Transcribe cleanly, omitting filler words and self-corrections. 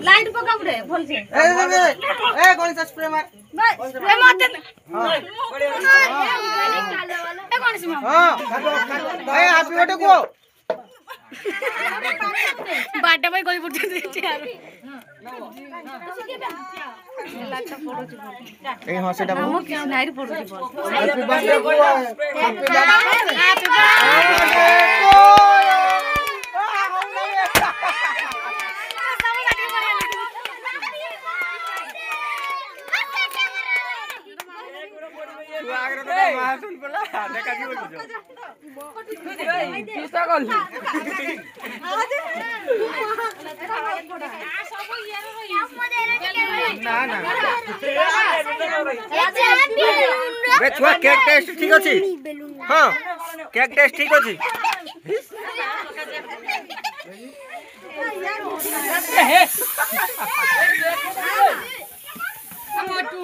light पका उड़े भल से ए कौन सा स्प्रे मार स्प्रे मत हां ए कौन सी हां ए हैप्पी बर्थडे को बाटे भाई कोई पुटे दे यार ए हां सेटा हम किस नाइर पड़ो बोल हैप्पी बर्थडे को हैप्पी हैप्पी बर्थडे तू आगरे तो महासुन पला देखा की बोल किसा गल ना ना बे छुआ केक टेस्ट ठीक अछि हां केक टेस्ट ठीक अछि मोटू